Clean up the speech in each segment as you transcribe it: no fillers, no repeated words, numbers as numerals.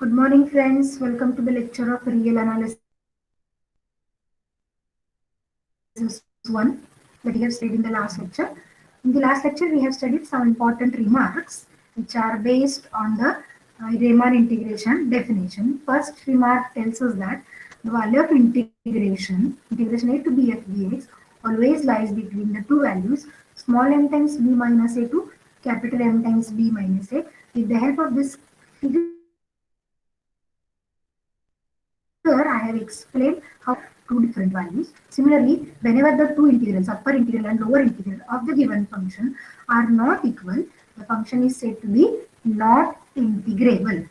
Good morning, friends. Welcome to the lecture of Real Analysis 1 that we have studied in the last lecture. In the last lecture, we have studied some important remarks which are based on the Riemann integration definition. First remark tells us that the value of integration a to b f dx, always lies between the two values small m times b minus a to capital M times b minus a. With the help of this figure, I have explained how two different values. Similarly, whenever the two integrals, upper integral and lower integral of the given function are not equal, the function is said to be not integrable.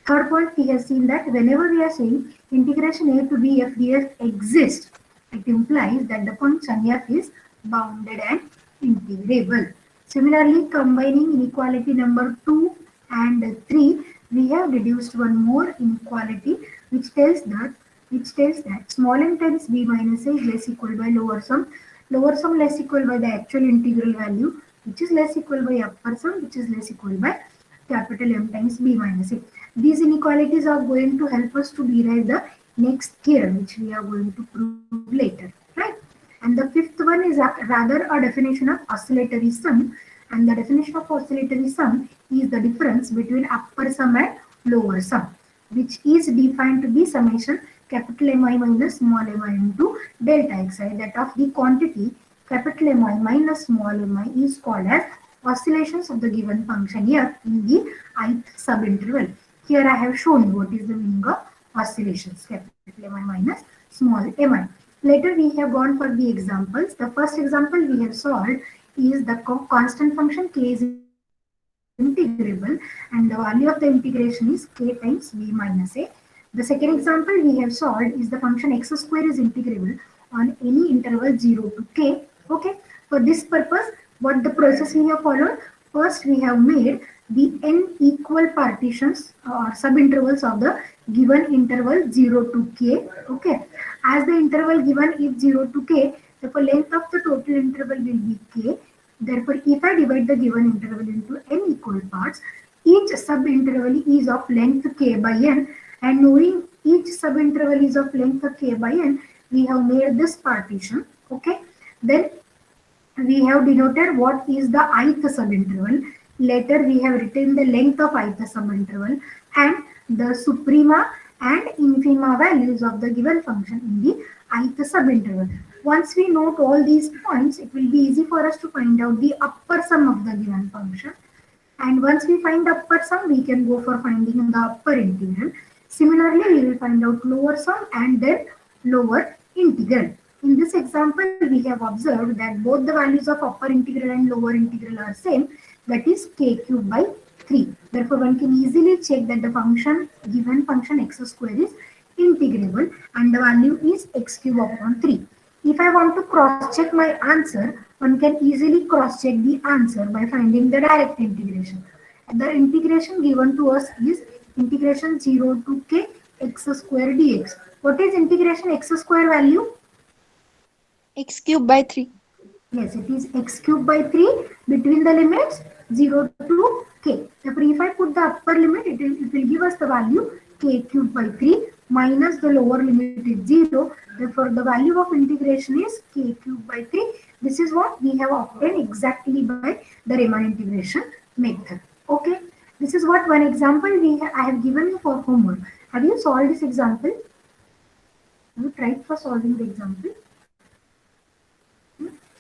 Third point, we have seen that whenever we are saying integration a to b f dx exists, it implies that the function f is bounded and integrable. Similarly, combining inequality number 2 and 3, we have deduced one more inequality which tells that small m times b minus a is less equal by lower sum less equal by the actual integral value, which is less equal by upper sum, which is less equal by capital M times b minus a. These inequalities are going to help us to derive the next theorem, which we are going to prove later, right? And the fifth one is rather a definition of oscillatory sum, and the definition of oscillatory sum is the difference between upper sum and lower sum, which is defined to be summation capital Mi minus small mi into delta xi, that of the quantity capital Mi minus small mi is called as oscillations of the given function f in the ith subinterval. Here I have shown what is the meaning of oscillations, capital Mi minus small mi. Later we have gone for the examples. The first example we have solved is the constant function k is integrable, and the value of the integration is k times b minus a. The second example we have solved is the function x square is integrable on any interval 0 to k. Okay. For this purpose, what the process we have followed? First, we have made the n equal partitions or subintervals of the given interval 0 to k. Okay. As the interval given is 0 to k, therefore length of the total interval will be k. Therefore, if I divide the given interval into n equal parts, each subinterval is of length k by n, and knowing each subinterval is of length k by n, we have made this partition. Okay. Then we have denoted what is the ith subinterval. Later we have written the length of ith subinterval and the suprema and infima values of the given function in the ith subinterval. Once we note all these points, it will be easy for us to find out the upper sum of the given function. And once we find upper sum, we can go for finding the upper integral. Similarly, we will find out lower sum and then lower integral. In this example, we have observed that both the values of upper integral and lower integral are same, that is k cube by 3. Therefore, one can easily check that the given function x square is integrable and the value is x cube upon 3. If I want to cross check my answer, one can easily cross check the answer by finding the direct integration. The integration given to us is integration 0 to k x square dx. What is integration x square value? X cube by 3. Yes, it is x cube by 3 between the limits 0 to k. Therefore, if I put the upper limit, it will give us the value k cube by 3 minus the lower limit is 0. Therefore, the value of integration is k cube by 3. This is what we have obtained exactly by the Riemann integration method. Okay. This is what one example I have given you for homework. Have you solved this example? Have you tried for solving the example?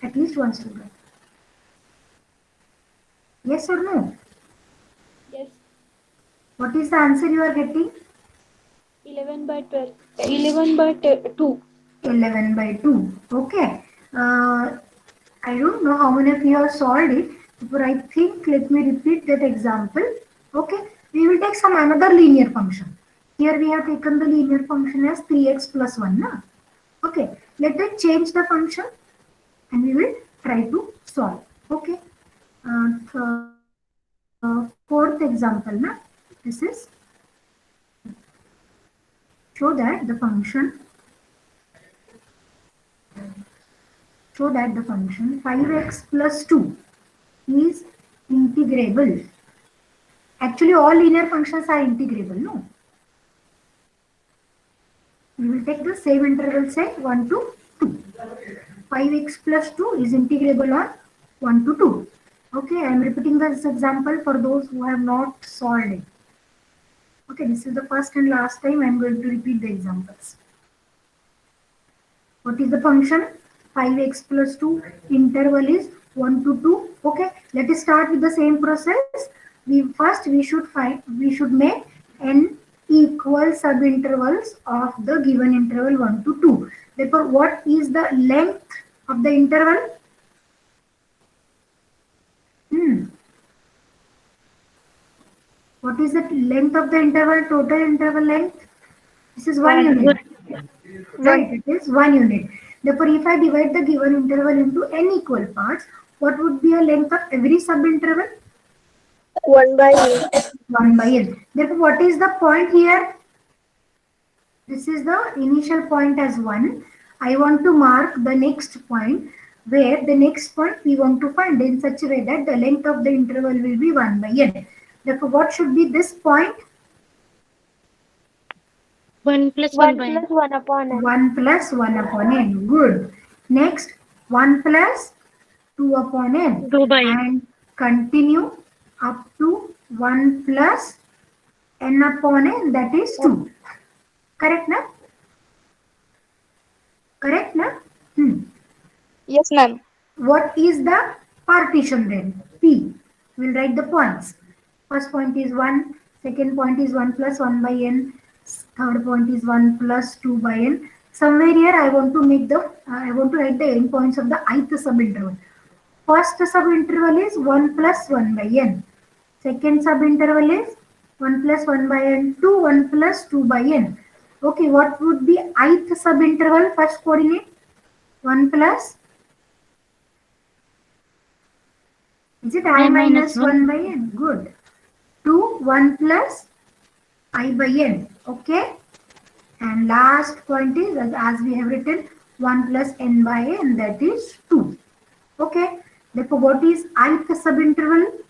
At least one student. Yes or no? Yes. What is the answer you are getting? 11 by 12. 11 by 2. 11 by 2. Okay. I don't know how many of you have solved it, but I think let me repeat that example. Okay. We will take some another linear function. Here we have taken the linear function as 3x plus 1. Na? Okay. Let us change the function and we will try to solve. Okay. Fourth example. Na? This is show that the function 5x plus 2 is integrable. Actually, all linear functions are integrable, no? We will take the same interval, say 1 to 2. 5x plus 2 is integrable on 1 to 2. Okay, I am repeating this example for those who have not solved it. Okay, this is the first and last time I am going to repeat the examples. What is the function? 5x plus 2, interval is 1 to 2. Okay, let us start with the same process. We should make n equal subintervals of the given interval 1 to 2. Therefore, what is the length of the interval? What is the length of the interval? Total interval length? This is 1 unit. Right, it is 1 unit. Therefore, if I divide the given interval into n equal parts, what would be a length of every subinterval? 1 by n. 1 by n. Therefore, what is the point here? This is the initial point as 1. I want to mark the next point, where the next point we want to find in such a way that the length of the interval will be 1 by n. Therefore, what should be this point? 1 plus 1 by n. 1 upon n. 1 plus 1 upon n. Good. Next, 1 plus 2 upon n. 2 by n. And continue up to 1 plus n upon n, that is 2. Correct, na? Correct, na? Yes, ma'am. What is the partition then? P. We'll write the points. First point is 1. Second point is 1 plus 1 by n. Third point is 1 plus 2 by n. Somewhere here I want to make the I want to write the endpoints of the ith subinterval. First subinterval is 1 plus 1 by n. Second subinterval is 1 plus 1 by n to 1 plus 2 by n. Okay, what would be ith subinterval? First coordinate 1 plus, is it I minus 1 by n? Good. 2 1 plus I by n. Okay. And last point is, as we have written, 1 plus n by n, that is 2. Okay. Therefore, what is ith subinterval?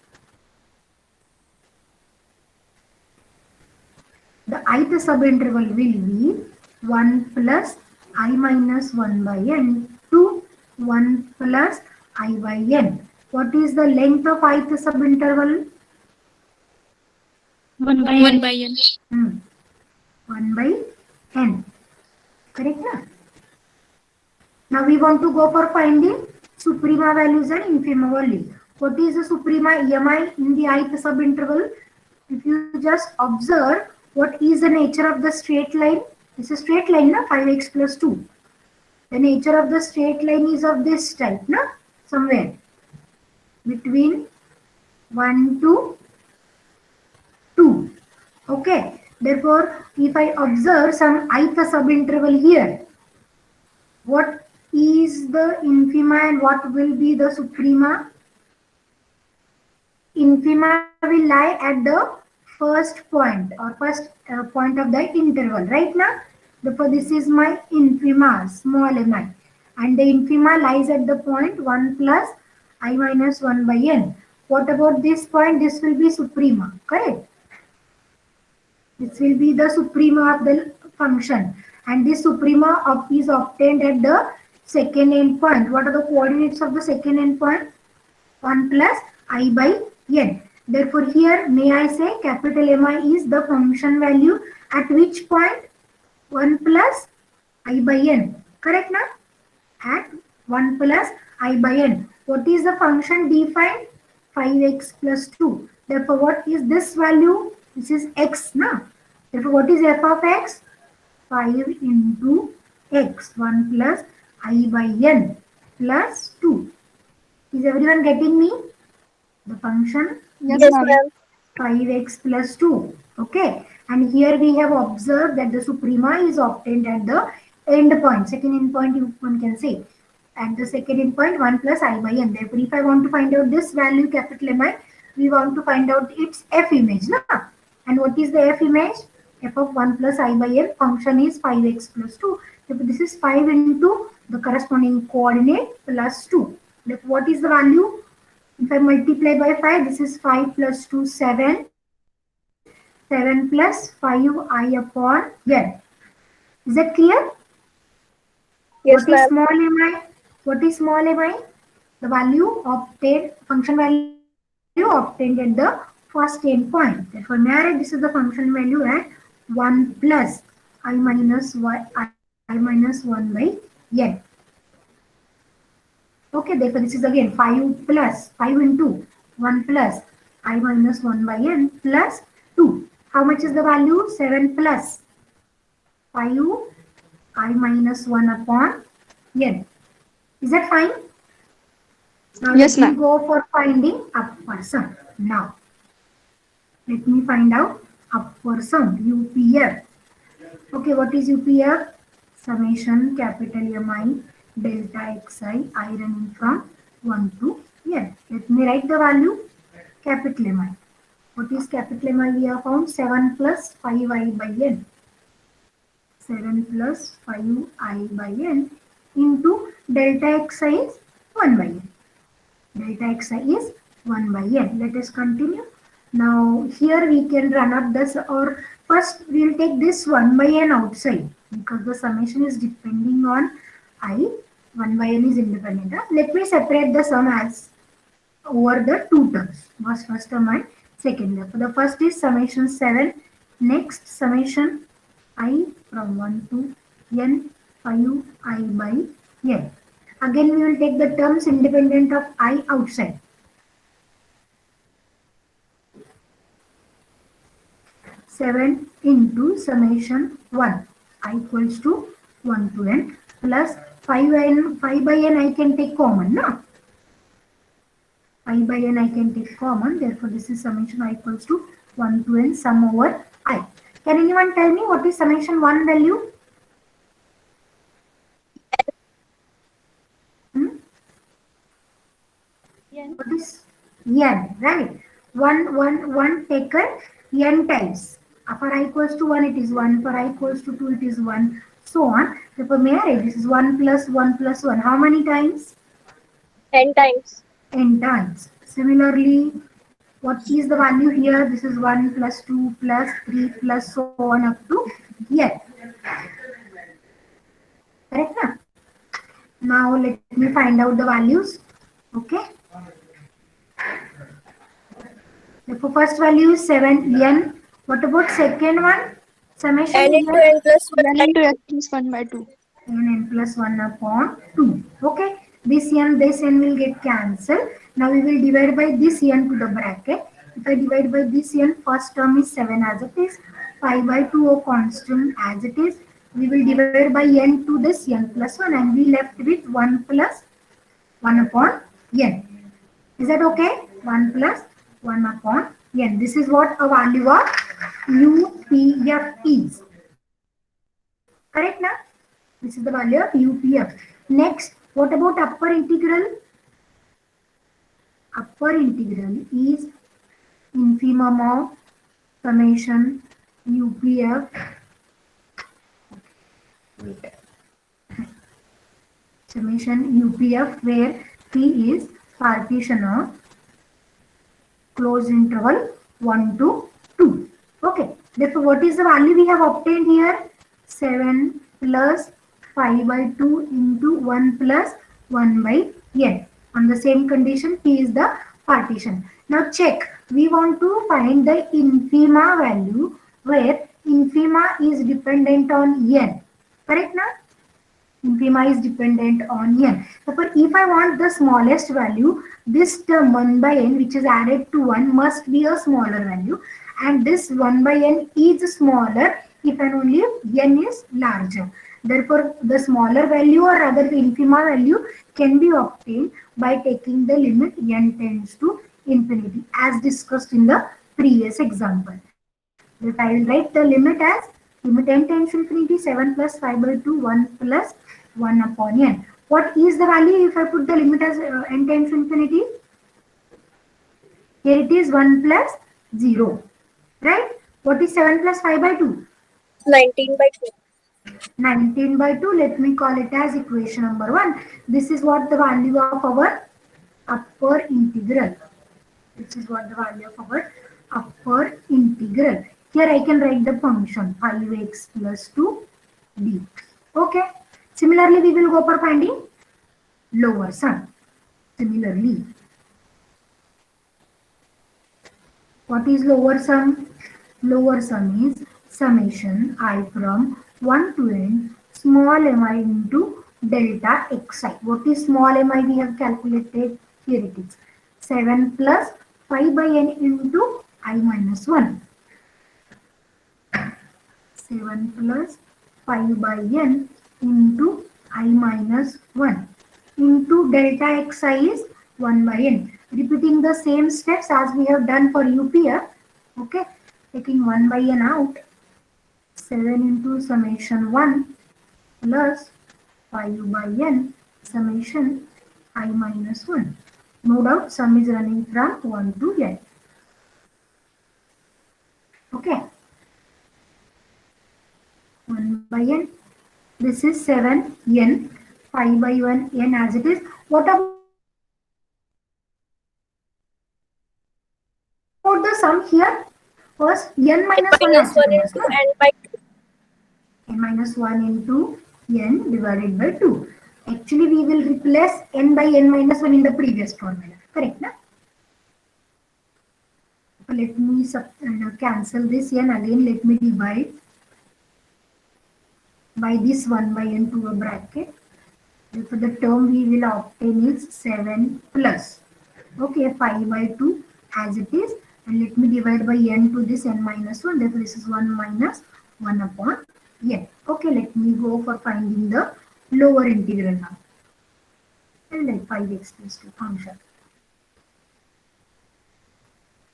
The ith subinterval will be 1 plus I minus 1 by n to 1 plus I by n. What is the length of ith subinterval? 1 by n. 1 by n. 1 by n. Correct, na? Now we want to go for finding suprema values and infima only. What is the suprema EMI in the ith subinterval? If you just observe what is the nature of the straight line. It's a straight line, na? 5x plus 2. The nature of the straight line is of this type, na? Somewhere between 1 to 2. Okay. Therefore, if I observe some ith subinterval here, what is the infima and what will be the suprema? Infima will lie at the first point or first point of the interval, right now? Therefore, this is my infima, small mi. And the infima lies at the point 1 plus I minus 1 by n. What about this point? This will be suprema, correct? This will be the suprema of the function. And this suprema is obtained at the second endpoint. What are the coordinates of the second endpoint? 1 plus I by n. Therefore, here may I say capital Mi is the function value at which point? 1 plus I by n. Correct, na? At 1 plus I by n. What is the function defined? 5x plus 2. Therefore, what is this value? This is x, na? Therefore, what is f of x? 5 into x. 1 plus I by n plus 2. Is everyone getting me? The function? Yes, ma'am. 5x plus 2. Okay. And here we have observed that the suprema is obtained at the end point. Second end point, one can say. At the second end point, 1 plus I by n. Therefore, if I want to find out this value, capital Mi, we want to find out its f image. Na? And what is the f image? F of 1 plus I by n function is 5x plus 2. Therefore, this is 5 into the corresponding coordinate plus 2. Therefore, what is the value? If I multiply by 5, this is 5 plus 2, 7. 7 plus 5 I upon n. Is that clear? Yes, What is ma'am. small mi? What is small mi? The value obtained, function value obtained at the first endpoint. Therefore, may I write this is the function value at 1 plus I minus y I minus 1 by n. Okay, therefore this is again 5 plus 5 into 1 plus I minus 1 by n plus 2. How much is the value? 7 plus 5 I minus 1 upon n. Is that fine? Now let Yes, me ma'am. go for finding upper sum. Now let me find out upper sum, UPF. Okay, what is UPF? Summation capital Mi delta xi, I running from 1 to n. Let me write the value capital Mi. What is capital Mi we have found? 7 plus 5i by n. 7 plus 5i by n into delta xi is 1 by n. Delta xi is 1 by n. Let us continue. Now here we can run up this, or first we will take this 1 by n outside because the summation is depending on I. 1 by n is independent. Let me separate the sum as over the two terms. First term and second term. The first is summation 7. Next summation I from 1 to n 5 I by n. Again we will take the terms independent of I outside. 7 into summation 1 I equals to 1 to n plus 5 by n I can take common, no? 5 by n I can take common, therefore this is summation I equals to 1 to n sum over I. Can anyone tell me what is summation 1 value? Hmm? N. What is n, right? 1 taken n times. For I equals to 1 it is 1, for I equals to 2 it is 1, so on. Therefore may I write this is 1 plus 1 plus 1. How many times? N times. N times. Similarly, what is the value here? This is 1 plus 2 plus 3 plus so on up to n. Correct na? Now let me find out the values. Okay. Therefore first value is 7 n. What about second one? Summation N into n. N plus 1 N into N plus 1 by 2. N plus 1 upon 2. Okay. This n will get cancelled. Now we will divide by this n to the bracket. If I divide by this n, first term is 7 as it is. 5 by 2 or constant as it is. We will divide by n to this n plus 1 and we left with 1 plus 1 upon n. Is that okay? 1 plus 1 upon n. This is what a value of UPF is. Correct now? This is the value of UPF. Next, what about upper integral? Upper integral is infimum of summation UPF. Summation UPF where P is partition of closed interval 1 to 2. Okay. Therefore, what is the value we have obtained here? 7 plus 5 by 2 into 1 plus 1 by n. On the same condition, P is the partition. Now check. We want to find the infima value where infima is dependent on n. Correct now? Infima is dependent on n. Therefore, if I want the smallest value, this term 1 by n which is added to 1 must be a smaller value, and this 1 by n is smaller if and only if n is larger. Therefore, the smaller value or rather the infima value can be obtained by taking the limit n tends to infinity as discussed in the previous example. If I will write the limit as limit n tends to infinity 7 plus 5 by 2 1 plus 1 upon n. What is the value if I put the limit as n tends to infinity? Here it is 1 plus 0. Right? What is 7 plus 5 by 2? 19 by 2. 19 by 2. Let me call it as equation number 1. This is what the value of our upper integral. This is what the value of our upper integral. Here I can write the function 5x plus 2 D. Okay. Similarly, we will go for finding lower sum. Similarly, what is lower sum? Lower sum is summation I from 1 to n small mi into delta xi. What is small mi we have calculated? Here it is. 7 plus 5 by n into I minus 1. 7 plus 5 by n into I minus 1 into delta xi is 1 by n. Repeating the same steps as we have done for UPF. Okay, taking 1 by n out, 7 into summation 1 plus 5 by n summation I minus 1. No doubt sum is running from 1 to n. Okay, 1 by n. This is 7 n, 5 by 1 n as it is. What about the sum here? First n minus 1 minus also 1 comes, into na? n by 2. N minus 1 into n divided by 2. Actually, we will replace n by n minus 1 in the previous formula. Correct, na? Let me cancel this n again. Let me divide by this 1 by n to a bracket. Therefore, the term we will obtain is 7 plus. Okay, 5 by 2 as it is. And let me divide by n to this n minus 1. Therefore, this is 1 minus 1 upon n. Okay, let me go for finding the lower integral now. And like 5x plus 2 function.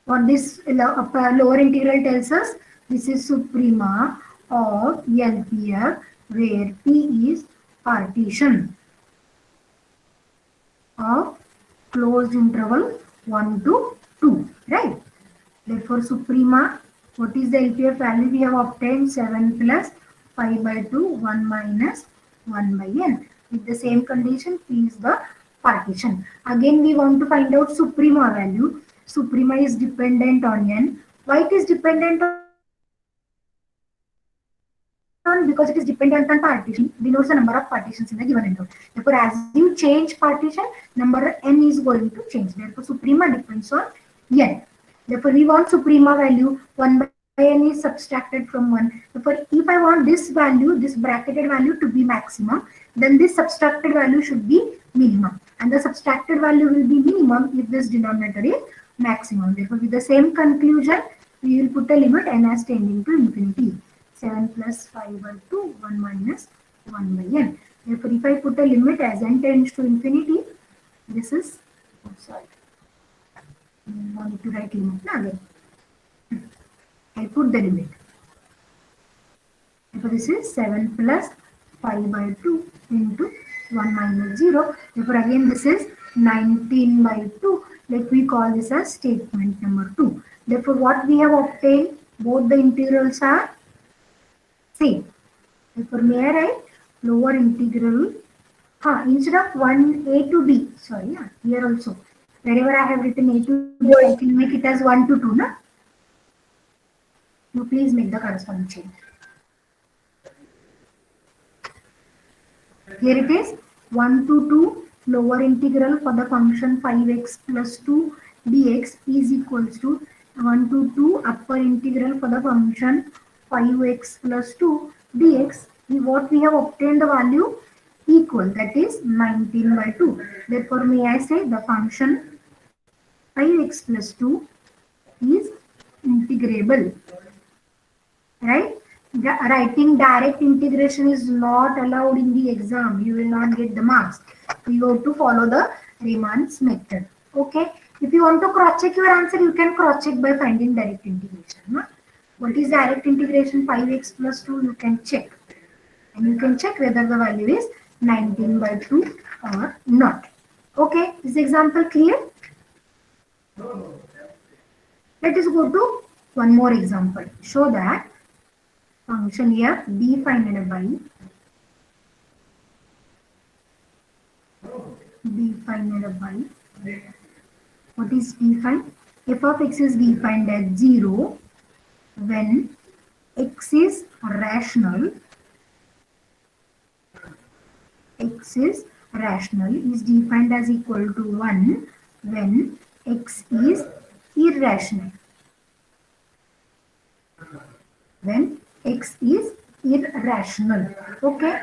What this lower integral tells us? This is suprema of LPF where P is partition of closed interval 1 to 2, right? Therefore, suprema, what is the LPF value we have obtained? 7 plus 5 by 2, 1 minus 1 by n. With the same condition, P is the partition. Again, we want to find out suprema value. Suprema is dependent on n. Why it is dependent on? Because it is dependent on partition, denotes the number of partitions in the given interval. Therefore, as you change partition, number n is going to change. Therefore, suprema depends on n. Therefore, we want suprema value 1 by n is subtracted from 1. Therefore, if I want this value, this bracketed value to be maximum, then this subtracted value should be minimum. And the subtracted value will be minimum if this denominator is maximum. Therefore, with the same conclusion, we will put a limit n as tending to infinity. 7 plus 5 by 2, 1 minus 1 by n. Therefore, if I put a limit as n tends to infinity, this is, sorry, no need to write limit again. I put the limit. Therefore, this is 7 plus 5 by 2 into 1 minus 0. Therefore, again, this is 19 by 2. Let me call this as statement number 2. Therefore, what we have obtained, both the integrals are same. Therefore, may I write lower integral? Instead of 1a to b, sorry, here also. Wherever I have written a to b, I can make it as 1 to 2, na? You please make the corresponding change. Here it is 1 to 2 lower integral for the function 5x plus 2 dx is equals to 1 to 2 upper integral for the function 5x plus 2 dx. What we have obtained the value equal, that is 19 by 2. Therefore, may I say the function 5x plus 2 is integrable, right? Writing direct integration is not allowed in the exam. You will not get the marks. You have to follow the Riemann's method. Okay. If you want to cross check your answer, you can cross check by finding direct integration. No? What is direct integration? 5x plus 2 you can check. And you can check whether the value is 19 by 2 or not. Okay. Is the example clear? Let us go to one more example. Show that function f defined by what is defined? F of x is defined as 0 when x is rational x is rational is defined as equal to 1 when x is irrational. When x is irrational. Okay.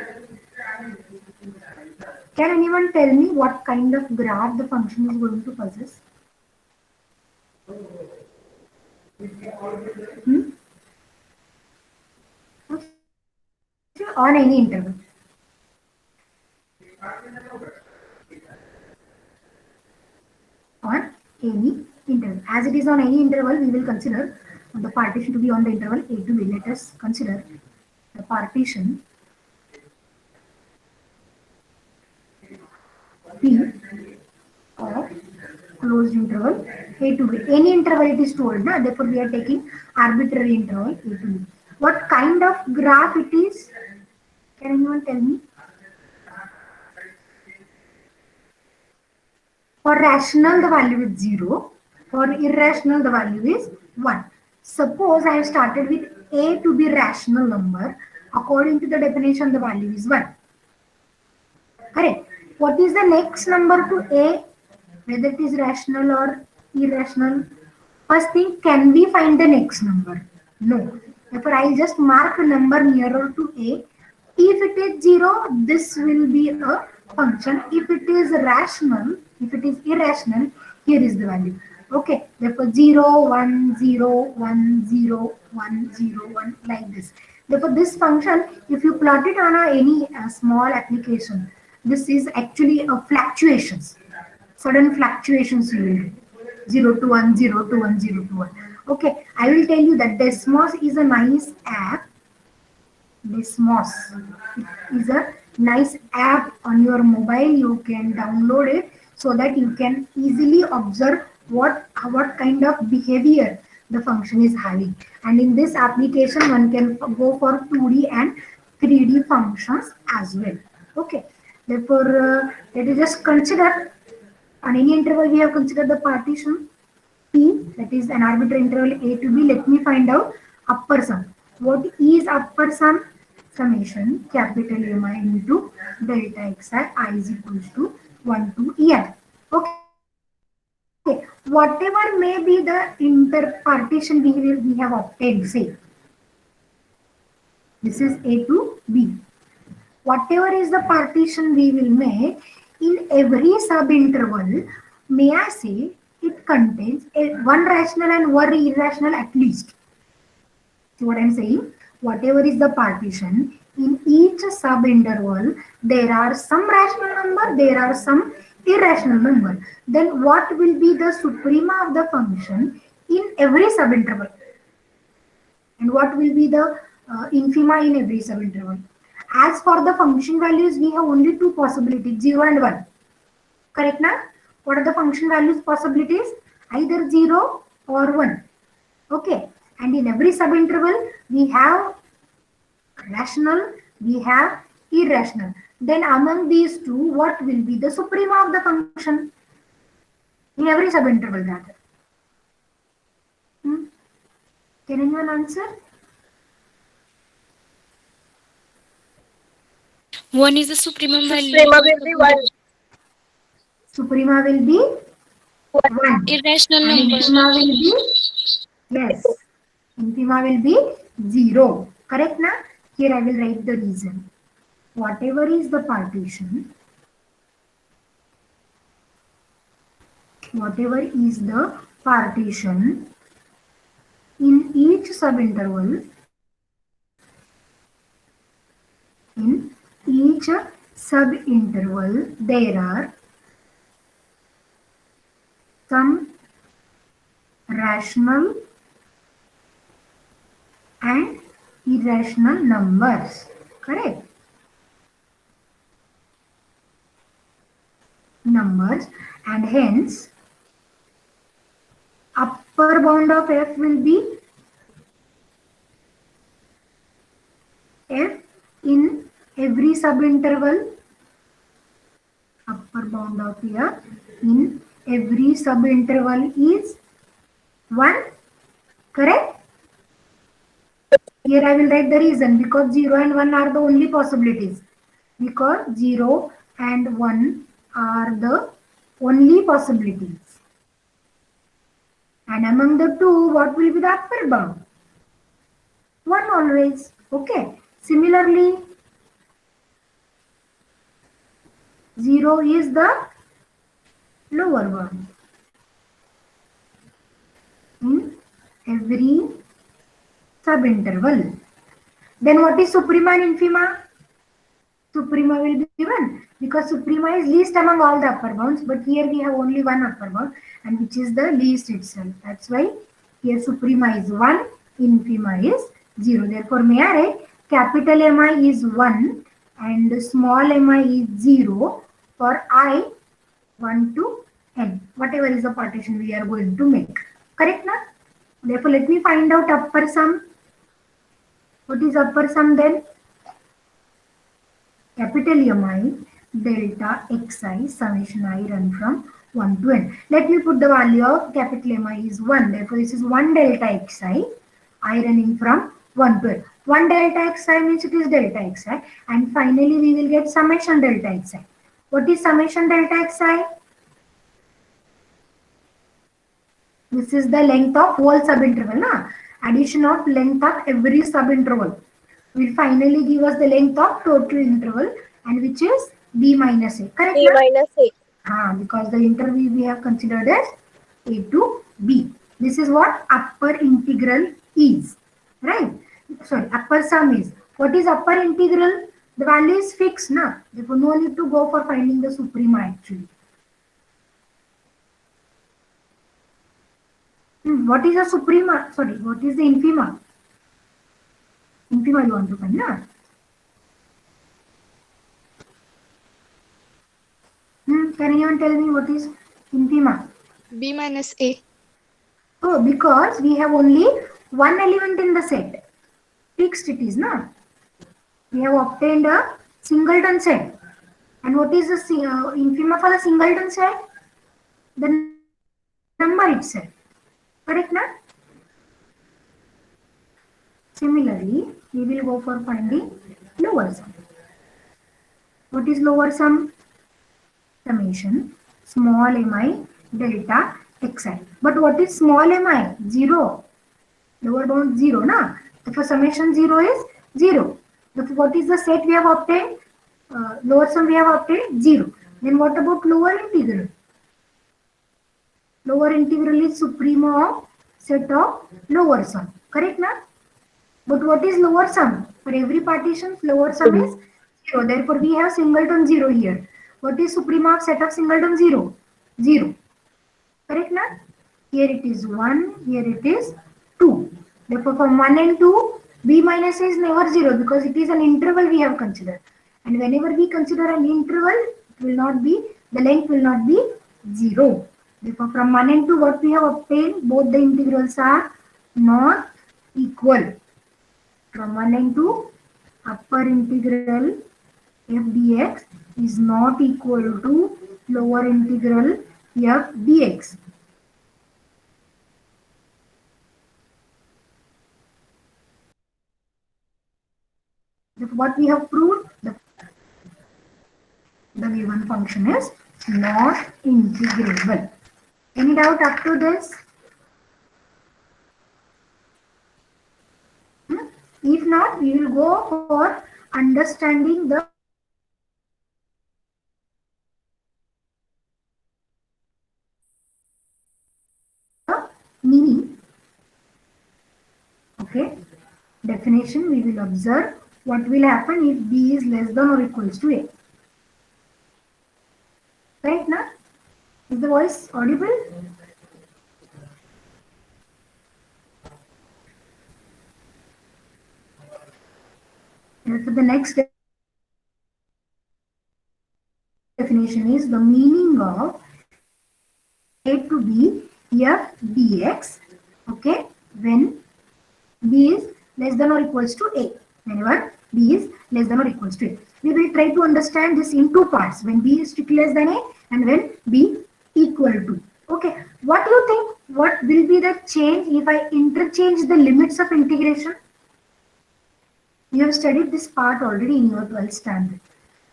Can anyone tell me what kind of graph the function is going to possess? Hmm? On any interval. On any interval. As it is on any interval, we will consider the partition to be on the interval a to b. Let us consider the partition P of closed interval a to b. Any interval it is told, na? Therefore we are taking arbitrary interval a to b. What kind of graph it is? Can anyone tell me? For rational, the value is 0. For irrational, the value is 1. Suppose I have started with a to be rational number. According to the definition, the value is 1. Correct. What is the next number to a? Whether it is rational or irrational? First thing, can we find the next number? No. Therefore, I'll just mark a number nearer to a. If it is 0, this will be a function. If it is rational, if it is irrational, here is the value. Okay. Therefore, 0, 1, 0, 1, 0, 1, 0, 1, like this. Therefore, this function, if you plot it on any small application, this is actually a fluctuations. Sudden fluctuations you will do. 0 to 1, 0 to 1, 0 to 1. Okay, I will tell you that Desmos is a nice app. Desmos is a nice app on your mobile. You can download it so that you can easily observe what kind of behavior the function is having. And in this application, one can go for 2D and 3D functions as well. Okay, therefore, let us just consider on any interval we have considered the partition P, that is an arbitrary interval a to b. Let me find out upper sum. What is upper sum? Summation capital Mi into delta xi I is equals to 1 to en. Okay. Whatever may be the interpartition behavior we have obtained, say this is a to b. Whatever is the partition we will make, in every subinterval, may I say, it contains one rational and one irrational at least. See what I am saying? Whatever is the partition, in each subinterval, there are some rational number, there are some irrational number. Then what will be the suprema of the function in every subinterval? And what will be the infima in every subinterval? As for the function values, we have only two possibilities, 0 and 1. Correct now? What are the function values possibilities? Either 0 or 1. Okay. And in every subinterval, we have rational, we have irrational. Then among these two, what will be the suprema of the function? In every subinterval rather. Can anyone answer? 1 is the supremum value. Suprema will be 1. Suprema will be 1. Irrational And number. infima will be, yes, infima will be 0. Correct na? Here I will write the reason. Whatever is the partition, in each subinterval, there are some rational and irrational numbers. Correct? Numbers, and hence upper bound of f will be f in every subinterval. Upper bound of f in every subinterval is 1. Correct? Here I will write the reason, because 0 and 1 are the only possibilities. because 0 and 1 are the only possibilities. And among the two, what will be the upper bound? 1 always. Okay. Similarly, 0 is the lower bound in every subinterval. Then what is suprema and infima? Suprema will be 1 because suprema is least among all the upper bounds, but here we have only one upper bound and which is the least itself. That's why here suprema is 1, infima is 0. Therefore, may I write capital Mi is 1 and small mi is 0 for I 1 to n, whatever is the partition we are going to make. Correct na? Therefore, let me find out upper sum. What is upper sum then? Capital Mi delta xi summation I run from 1 to n. Let me put the value of capital Mi is 1. Therefore, this is 1 delta xi, I running from 1 to n. 1 delta xi means it is delta xi. And finally, we will get summation delta xi. What is summation delta xi? This is the length of whole subinterval. Na? Addition of length of every subinterval will finally give us the length of total interval, and which is b minus a. Correct? A minus A. Because the interval we have considered as a to b. This is what upper integral is. Right? Sorry, upper sum is. What is upper integral? The value is fixed. Na? Therefore, no need to go for finding the suprema actually. What is the suprema? Sorry, what is the infima? Infima you want to find, na? Can anyone tell me what is infima? B minus A. Oh, because we have only one element in the set. Fixed it is, na? We have obtained a singleton set. And what is the infima for the singleton set? The number itself. Correct, na? Similarly, we will go for finding lower sum. What is lower sum? Summation small mi delta xi. But what is small mi? 0. Lower bound 0, na? Therefore, summation 0 is 0. Therefore, what is the set we have obtained? Lower sum we have obtained 0. Then what about lower integral? Lower integral is suprema of set of lower sum. Correct, na? But what is lower sum? For every partition, lower sum is 0. Therefore, we have singleton 0 here. What is suprema of set of singleton 0? 0. Correct, na? Here it is 1, here it is 2. Therefore, from 1 and 2, b minus a is never 0 because it is an interval we have considered. And whenever we consider an interval, it will not be, the length will not be 0. Therefore, from 1 and 2, what we have obtained, both the integrals are not equal. From 1 and 2, upper integral f dx is not equal to lower integral f dx. What we have proved, the given function is not integrable. Any doubt up to this? If not, we will go for understanding the meaning. Okay. Definition, we will observe what will happen if b is less than or equals to a. Right now? Is the voice audible? So the next definition is the meaning of a to b f dx. Okay, when b is less than or equals to a. Whenever b is less than or equals to a. We will try to understand this in two parts. When b is strictly less than a and when b equal to. Okay, what do you think? What will be the change if I interchange the limits of integration? You have studied this part already in your 12th standard.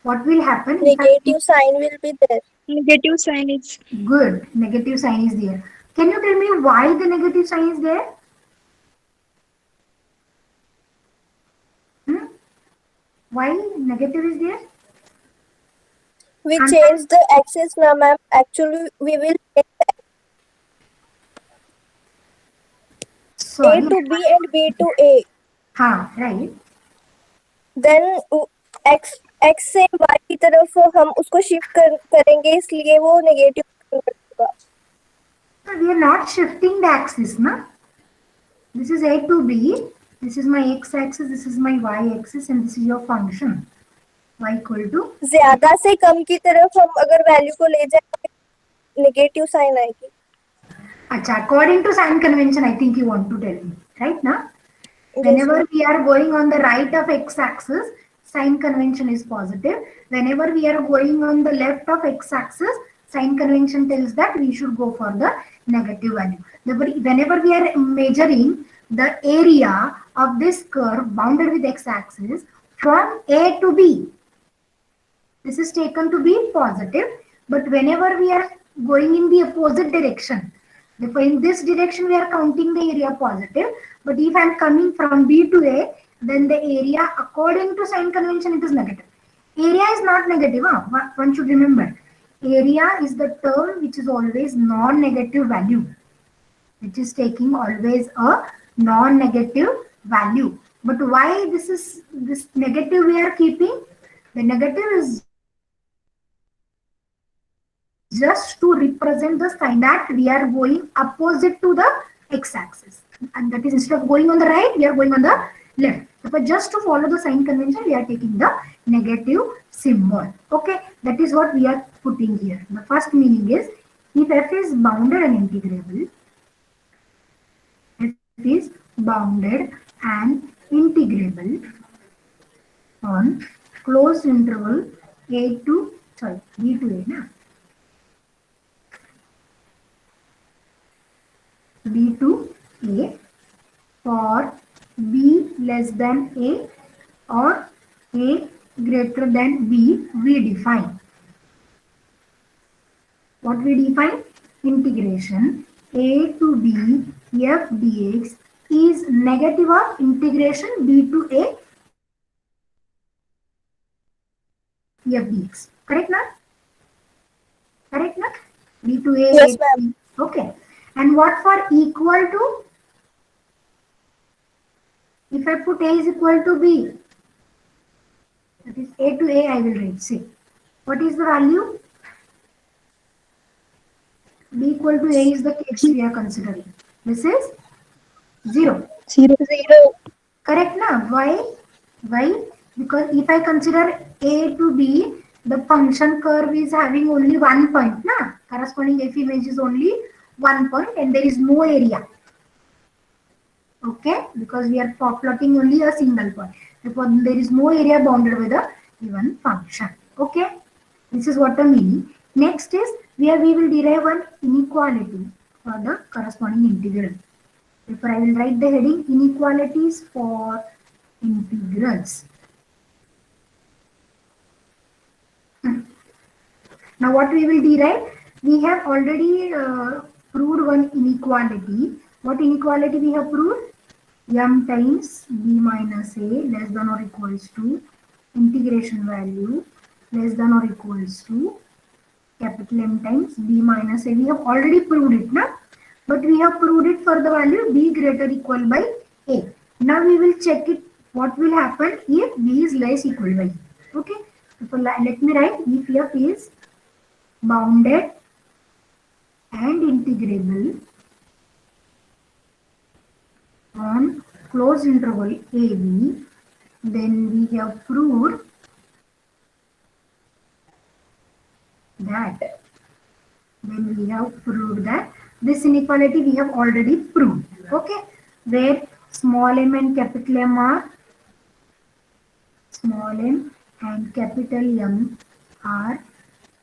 what will happen if Negative sign will be there. Negative sign is good, negative sign is there. Can you tell me why the negative sign is there? Why negative is there? We Answer. change the axis now, ma'am. Actually, we will Sorry. A to B and B to A. हाँ, right. Then X से Y की तरफ हम उसको shift करेंगे, इसलिए वो negative होगा. We are not shifting the axis, na? This is A to B. This is my x axis. This is my y axis, and this is your function. Y equal to. ज्यादा से कम की तरफ हम अगर value को ले जाए negative sign आएगी. Acha, according to sign convention, I think you want to tell me, right? Na? Yes, Whenever ma'am. we are going on the right of x axis, sign convention is positive. Whenever we are going on the left of x axis, sign convention tells that we should go for the negative value. Whenever we are measuring the area of this curve bounded with x axis from A to B, this is taken to be positive. But whenever we are going in the opposite direction, therefore in this direction we are counting the area positive. But if I am coming from B to A, then the area according to sign convention it is negative. Area is not negative. One should remember. Area is the term which is always non-negative value. Which is taking always a non-negative value. But why this negative we are keeping? The negative is just to represent the sign that we are going opposite to the x-axis, and that is instead of going on the right, we are going on the left. But just to follow the sign convention, we are taking the negative symbol. Okay, that is what we are putting here. The first meaning is if f is bounded and integrable, f is bounded and integrable on closed interval b to a, na? B to A for B less than A or A greater than B, we define. What we define? Integration A to B f dx is negative of integration B to A f dx. Correct, na? Correct, na? B to A. Yes, ma'am. Okay. And what for equal to? If I put A is equal to B, that is A to A I will write. See, what is the value? B equal to A is the case we are considering. This is 0. 0. Correct, na? Why? Why? Because if I consider A to B, the function curve is having only one point, na? Corresponding F image is only one point and there is no area. Okay, because we are plotting only a single point. Therefore, there is no area bounded with a given function. Okay, this is what the meaning. Next is where we will derive one inequality for the corresponding integral. Therefore, I will write the heading inequalities for integrals. Now, what we will derive? We have already proved one inequality. What inequality we have proved? M times b minus a less than or equals to integration value less than or equals to capital M times b minus a. We have already proved it, na? But we have proved it for the value b greater equal by a. Now we will check it. What will happen if b is less equal by a? Okay. So let me write if f is bounded and integrable on closed interval AB, then we have proved that this inequality we have already proved. Okay, where small m and capital M are small m and capital M are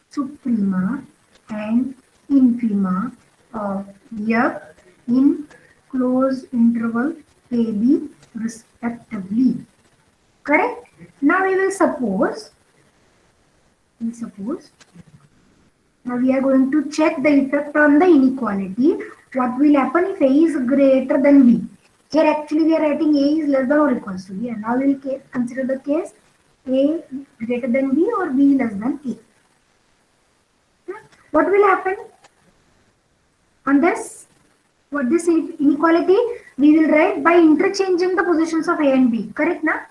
suprema and infima of F in closed interval AB respectively. Correct? Now we will suppose We suppose. Now we are going to check the effect on the inequality. What will happen if A is greater than B? Here actually we are writing A is less than or equals to B. And now we will consider the case A greater than B or B less than A. What will happen on this? What this inequality? We will write by interchanging the positions of A and B. Correct now?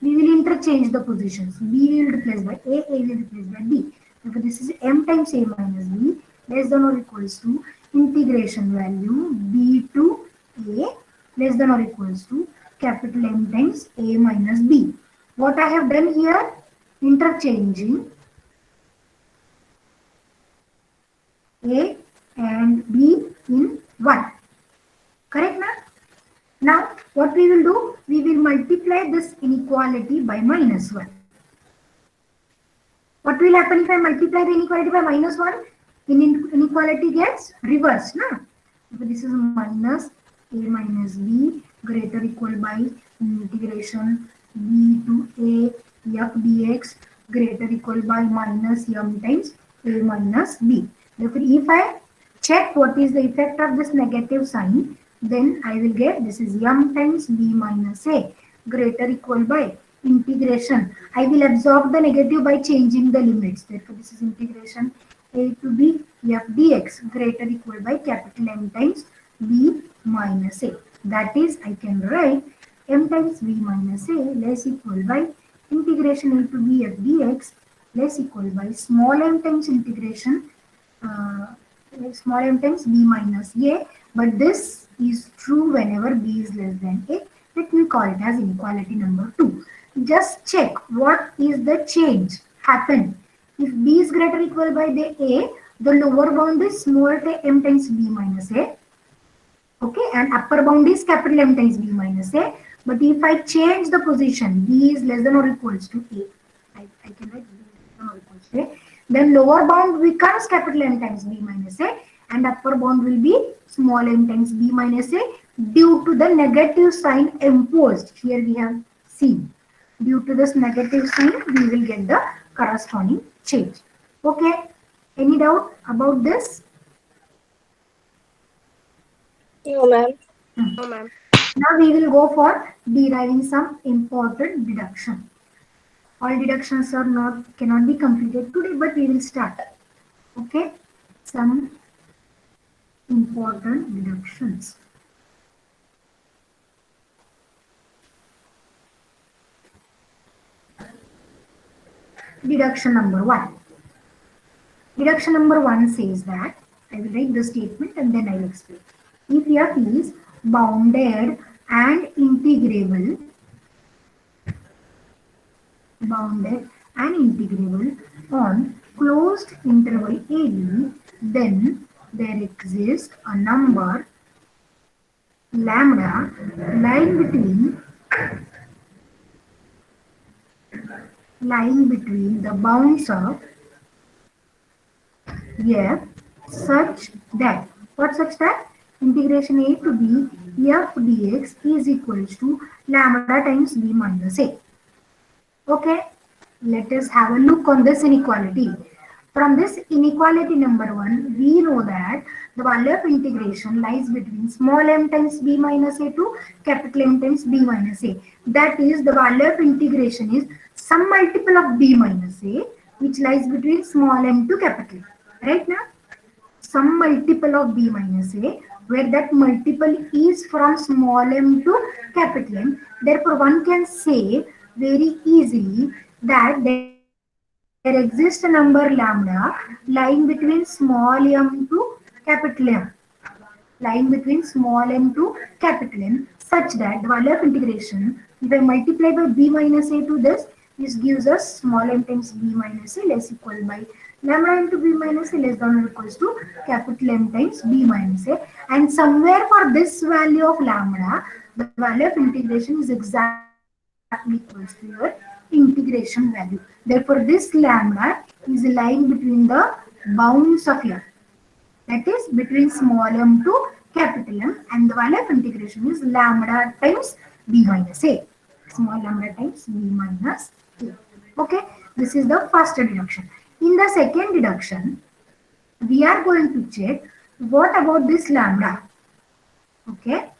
We will interchange the positions. B will replace by A will replace by B. Therefore, this is M times A minus B less than or equals to integration value B to A less than or equals to capital M times A minus B. What I have done here? Interchanging A and B in 1. Correct now? Now, what we will do? We will multiply this inequality by minus 1. What will happen if I multiply the inequality by minus 1? Inequality gets reversed. Na? So this is minus A minus B greater or equal by integration B to A f dx greater or equal by minus m times A minus B. Therefore, if I check what is the effect of this negative sign, then I will get this is m times b minus a greater or equal by integration. I will absorb the negative by changing the limits. Therefore, this is integration a to b f dx greater or equal by capital M times b minus a. That is, I can write m times b minus a less equal by integration a to b f dx less equal by small m times integration small m times b minus a, but this is true whenever b is less than a. Let me call it as inequality number 2. Just check what is the change happen. If b is greater or equal by the a, the lower bound is small m times b minus a. Okay, and upper bound is capital M times b minus a. But if I change the position, b is less than or equals to a, I can write b less than or equals to a. Then lower bound becomes capital M times b minus a and upper bound will be small m times b minus a due to the negative sign imposed. Here we have seen. Due to this negative sign, we will get the corresponding change. Okay. Any doubt about this? No, ma'am. No, ma'am. Now we will go for deriving some important deduction. All deductions are cannot be completed today, but we will start. Okay, some important deductions. Deduction number 1. Deduction number 1 says that, I will write the statement and then I will explain. If f is bounded and integrable on closed interval AB, then there exists a number lambda lying between the bounds of f such that, what such that? Integration a to b f dx is equals to lambda times b minus a. Okay, let us have a look on this inequality. From this inequality number 1, we know that the value of integration lies between small m times b minus a to capital M times b minus a. That is, the value of integration is some multiple of b minus a, which lies between small m to capital M. Right now, some multiple of b minus a, where that multiple is from small m to capital M. Therefore, one can say very easily that there exists a number lambda lying between small m to capital M. Lying between small m to capital M, such that the value of integration, if I multiply by b minus a to this gives us small m times b minus a less equal by lambda into b minus a less than or equals to capital M times b minus a. And somewhere for this value of lambda, the value of integration is exactly equals to your integration value. Therefore, this lambda is lying between the bounds of f. That is between small m to capital M, and the value of integration is lambda times b minus a. Small lambda times b minus a. Okay. This is the first deduction. In the second deduction, we are going to check what about this lambda. Okay,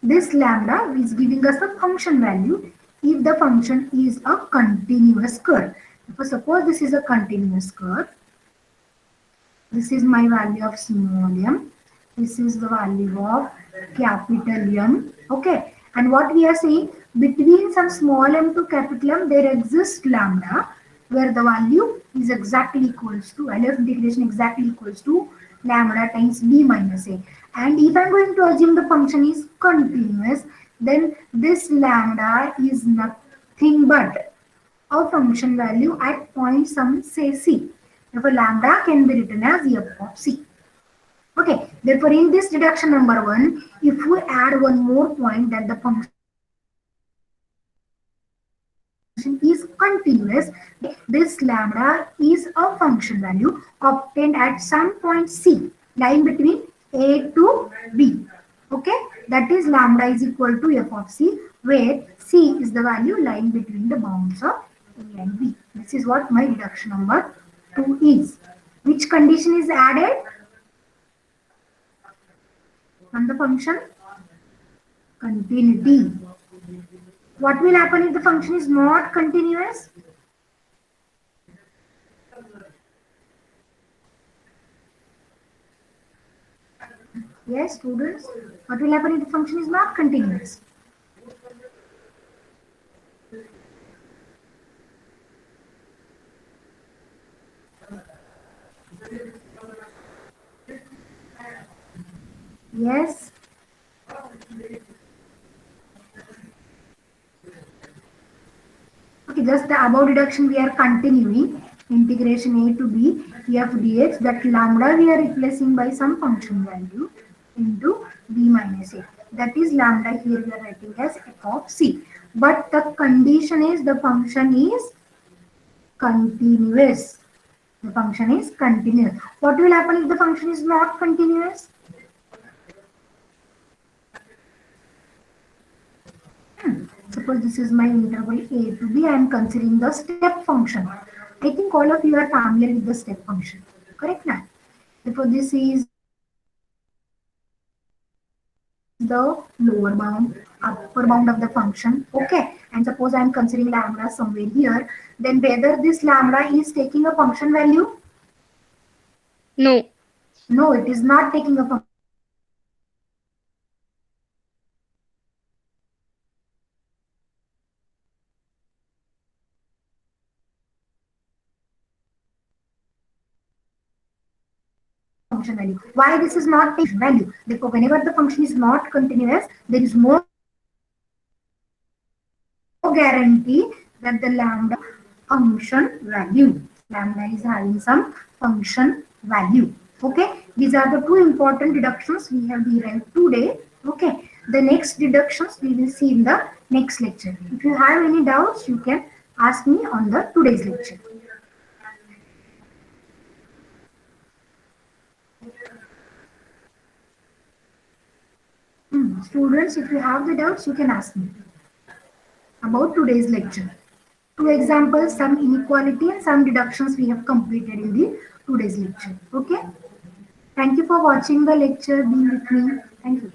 this lambda is giving us a function value if the function is a continuous curve. If suppose this is a continuous curve, this is my value of small m, this is the value of capital M. Okay, and what we are saying, between some small m to capital M there exists lambda where the value is exactly equals to, value of integration exactly equals to lambda times b minus a. And if I am going to assume the function is continuous, then this lambda is nothing but a function value at point some say c. Therefore, lambda can be written as f of c. Okay, therefore in this deduction number 1, if we add one more point that the function is continuous, this lambda is a function value obtained at some point c lying between a to b. Okay, that is lambda is equal to f of c, where c is the value lying between the bounds of a and b. This is what my deduction number 2 is. Which condition is added on the function? Continuity. What will happen if the function is not continuous? Yes, students. What will happen if the function is not continuous? Yes. Okay, just the above deduction we are continuing. Integration a to b f dx, that lambda we are replacing by some function value into b minus a. That is lambda here we are writing as f of c. But the condition is the function is continuous. The function is continuous. What will happen if the function is not continuous? Suppose this is my interval a to b. I am considering the step function. I think all of you are familiar with the step function. Correct now? Therefore, this is the lower bound, upper bound of the function. Okay. And suppose I am considering lambda somewhere here. Then whether this lambda is taking a function value? No. No, it is not taking a function value. Why this is not taking value? Therefore, whenever the function is not continuous, there is no guarantee that the lambda function value. Lambda is having some function value. Okay, these are the two important deductions we have derived today. Okay, the next deductions we will see in the next lecture. If you have any doubts, you can ask me on the today's lecture. Students, if you have the doubts, you can ask me about today's lecture. Two examples, some inequality and some deductions we have completed in the today's lecture. Okay. Thank you for watching the lecture, being with me. Thank you.